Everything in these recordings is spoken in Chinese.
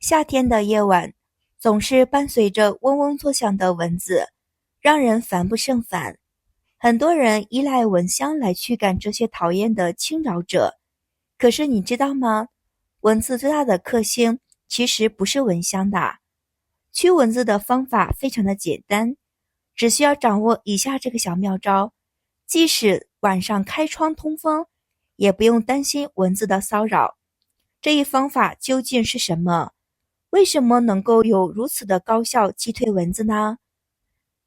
夏天的夜晚，总是伴随着嗡嗡作响的蚊子，让人烦不胜烦。很多人依赖蚊香来驱赶这些讨厌的侵扰者。可是你知道吗？蚊子最大的克星其实不是蚊香的。驱蚊子的方法非常的简单，只需要掌握以下这个小妙招，即使晚上开窗通风，也不用担心蚊子的骚扰。这一方法究竟是什么？为什么能够有如此的高效击退蚊子呢？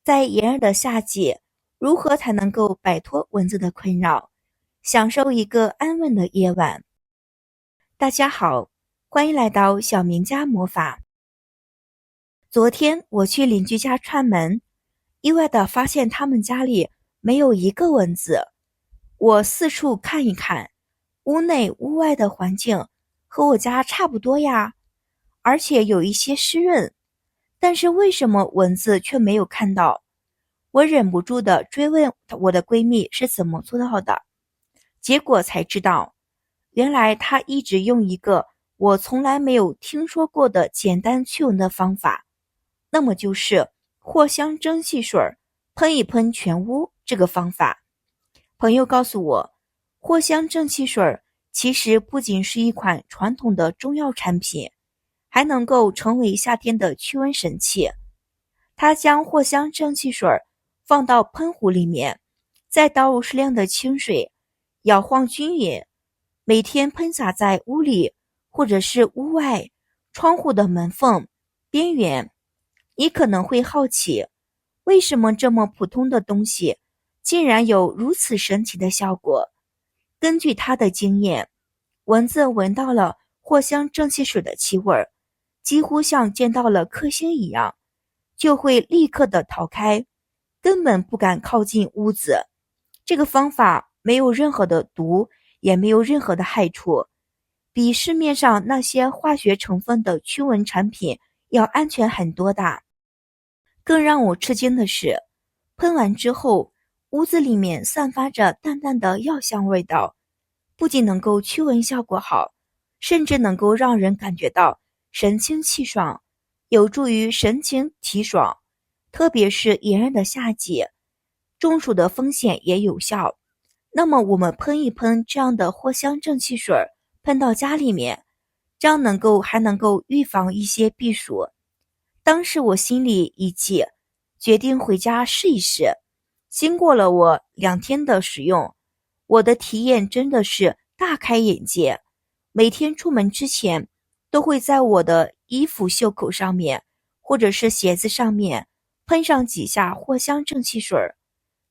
在炎热的夏季，如何才能够摆脱蚊子的困扰，享受一个安稳的夜晚？大家好，欢迎来到小明家魔法。昨天我去邻居家串门，意外的发现他们家里没有一个蚊子。我四处看一看，屋内屋外的环境和我家差不多呀，而且有一些湿润，但是为什么蚊子却没有看到？我忍不住的追问我的闺蜜是怎么做到的，结果才知道，原来她一直用一个我从来没有听说过的简单驱蚊的方法，那么就是藿香蒸汽水喷一喷全屋这个方法。朋友告诉我，藿香正气水其实不仅是一款传统的中药产品，还能够成为夏天的驱蚊神器。他将藿香正气水放到喷壶里面，再倒入适量的清水，摇晃均匀，每天喷洒在屋里或者是屋外窗户的门缝边缘。你可能会好奇，为什么这么普通的东西竟然有如此神奇的效果？根据他的经验，蚊子闻到了藿香正气水的气味，几乎像见到了克星一样，就会立刻的逃开，根本不敢靠近屋子。这个方法没有任何的毒，也没有任何的害处，比市面上那些化学成分的驱蚊产品要安全很多的。更让我吃惊的是，喷完之后，屋子里面散发着淡淡的药香味道，不仅能够驱蚊效果好，甚至能够让人感觉到神清气爽，有助于神清体爽。特别是炎热的夏季，中暑的风险也有效。那么我们喷一喷这样的藿香正气水，喷到家里面，这样还能够预防一些避暑。当时我心里一计，决定回家试一试。经过了我2天的使用，我的体验真的是大开眼界。每天出门之前，都会在我的衣服袖口上面，或者是鞋子上面喷上几下藿香正气水。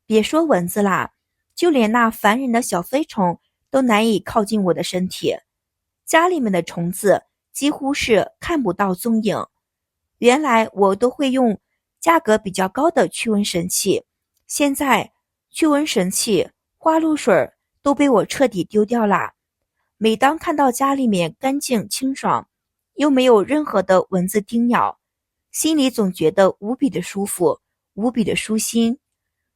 别说蚊子啦，就连那烦人的小飞虫都难以靠近我的身体。家里面的虫子几乎是看不到踪影。原来我都会用价格比较高的驱蚊神器，现在驱蚊神器花露水都被我彻底丢掉了。每当看到家里面干净清爽，又没有任何的蚊子叮咬，心里总觉得无比的舒服，无比的舒心。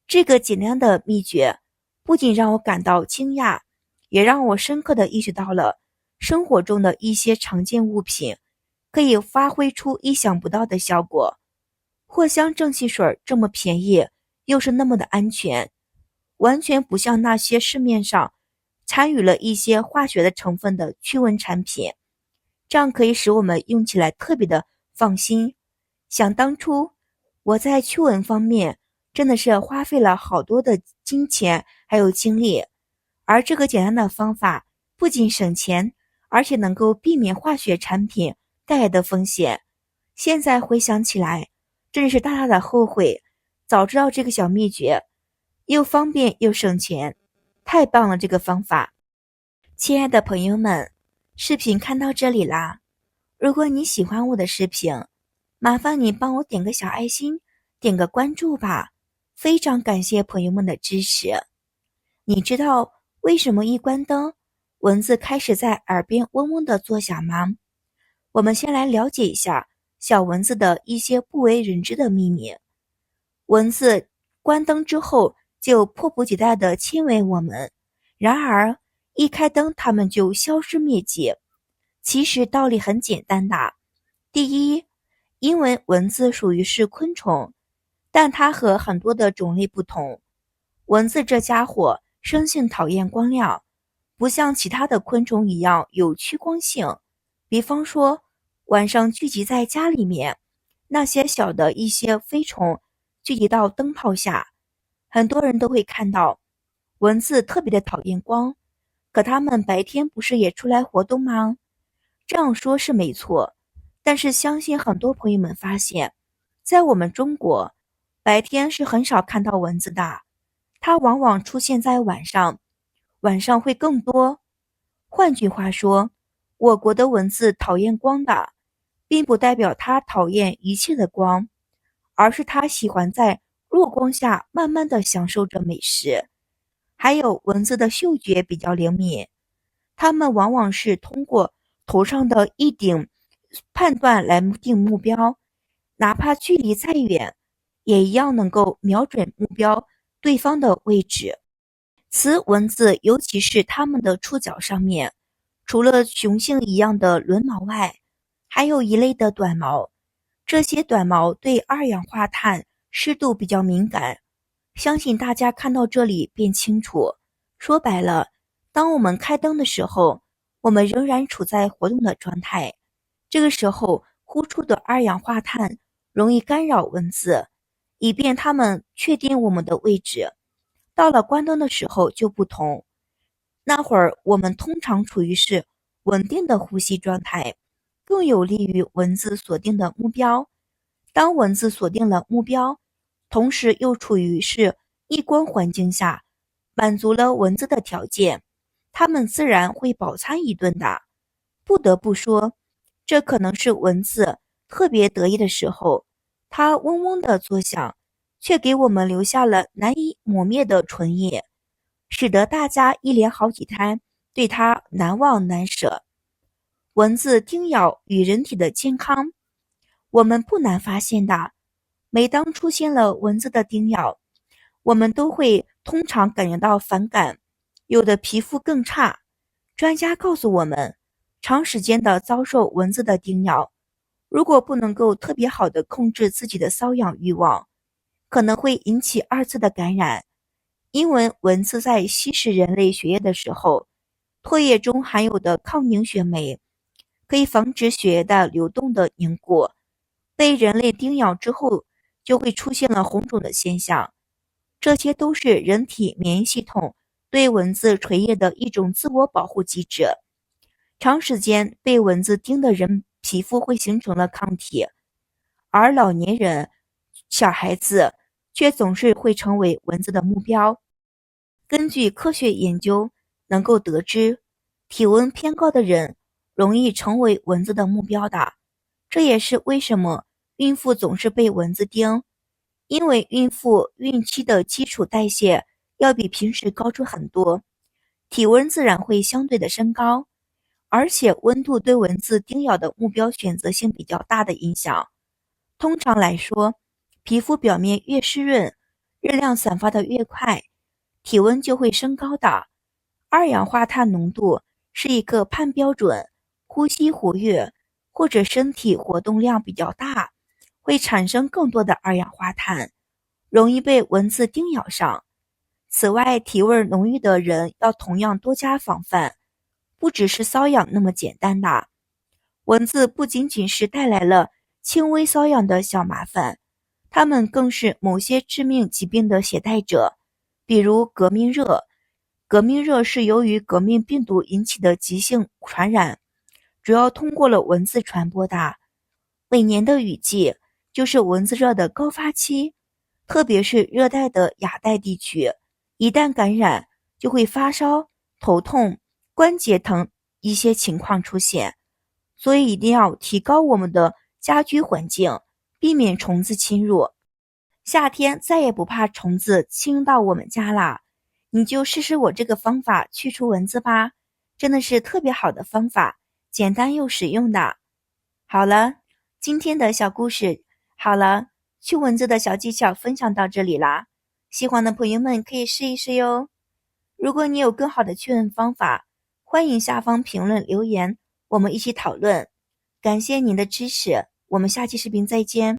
这个简单的秘诀不仅让我感到惊讶，也让我深刻的意识到了生活中的一些常见物品可以发挥出意想不到的效果。藿香正气水这么便宜，又是那么的安全，完全不像那些市面上参与了一些化学的成分的驱蚊产品，这样可以使我们用起来特别的放心。想当初我在驱蚊方面真的是花费了好多的金钱还有精力，而这个简单的方法不仅省钱，而且能够避免化学产品带来的风险。现在回想起来，真是大大的后悔，早知道这个小秘诀，又方便又省钱，太棒了这个方法。亲爱的朋友们，视频看到这里啦，如果你喜欢我的视频，麻烦你帮我点个小爱心，点个关注吧，非常感谢朋友们的支持。你知道为什么一关灯，蚊子开始在耳边嗡嗡的作响吗？我们先来了解一下小蚊子的一些不为人知的秘密。蚊子关灯之后就迫不及待地亲吻我们，然而一开灯它们就消失灭迹。其实道理很简单的，第一，因为蚊子属于是昆虫，但它和很多的种类不同。蚊子这家伙生性讨厌光亮，不像其他的昆虫一样有趋光性。比方说，晚上聚集在家里面，那些小的一些飞虫聚集到灯泡下，很多人都会看到，蚊子特别的讨厌光。可它们白天不是也出来活动吗？这样说是没错，但是相信很多朋友们发现，在我们中国，白天是很少看到蚊子的，它往往出现在晚上，晚上会更多。换句话说，我国的蚊子讨厌光的，并不代表它讨厌一切的光，而是它喜欢在弱光下慢慢的享受着美食。还有蚊子的嗅觉比较灵敏，它们往往是通过头上的一顶判断来定目标，哪怕距离再远，也一样能够瞄准目标对方的位置。此蚊子尤其是它们的触角上面，除了雄性一样的轮毛外，还有一类的短毛。这些短毛对二氧化碳湿度比较敏感，相信大家看到这里便清楚。说白了，当我们开灯的时候，我们仍然处在活动的状态，这个时候呼出的二氧化碳容易干扰蚊子，以便它们确定我们的位置。到了关灯的时候就不同，那会儿我们通常处于是稳定的呼吸状态，更有利于蚊子锁定的目标。当蚊子锁定了目标，同时又处于是异光环境下，满足了蚊子的条件，它们自然会饱餐一顿的。不得不说，这可能是蚊子特别得意的时候，它嗡嗡的作响，却给我们留下了难以磨灭的唇印，使得大家一连好几天对它难忘难舍。蚊子叮咬与人体的健康，我们不难发现的，每当出现了蚊子的叮咬，我们都会通常感觉到反感，有的皮肤更差。专家告诉我们，长时间的遭受蚊子的叮咬，如果不能够特别好的控制自己的瘙痒欲望，可能会引起二次的感染。因为蚊子在吸食人类血液的时候，唾液中含有的抗凝血酶可以防止血液的流动的凝固，被人类叮咬之后就会出现了红肿的现象。这些都是人体免疫系统对蚊子垂叶的一种自我保护机制。长时间被蚊子叮的人皮肤会形成了抗体，而老年人、小孩子却总是会成为蚊子的目标。根据科学研究能够得知，体温偏高的人容易成为蚊子的目标的。这也是为什么孕妇总是被蚊子叮，因为孕妇孕期的基础代谢要比平时高出很多，体温自然会相对的升高，而且温度对蚊子叮咬的目标选择性比较大的影响。通常来说，皮肤表面越湿润，热量散发的越快，体温就会升高的。二氧化碳浓度是一个判标准，呼吸活跃或者身体活动量比较大，会产生更多的二氧化碳，容易被蚊子叮咬上。此外，体味浓郁的人要同样多加防范，不只是瘙痒那么简单的。蚊子不仅仅是带来了轻微瘙痒的小麻烦，它们更是某些致命疾病的携带者，比如革命热。革命热是由于革命病毒引起的急性传染，主要通过了蚊子传播的。每年的雨季就是蚊子热的高发期，特别是热带的亚带地区，一旦感染就会发烧、头痛、关节疼一些情况出现，所以一定要提高我们的家居环境，避免虫子侵入。夏天再也不怕虫子侵到我们家啦，你就试试我这个方法去除蚊子吧，真的是特别好的方法，简单又实用的。好了，今天的小故事好了，驱蚊子的小技巧分享到这里啦，喜欢的朋友们可以试一试哟。如果你有更好的驱蚊方法，欢迎下方评论留言，我们一起讨论。感谢您的支持，我们下期视频再见。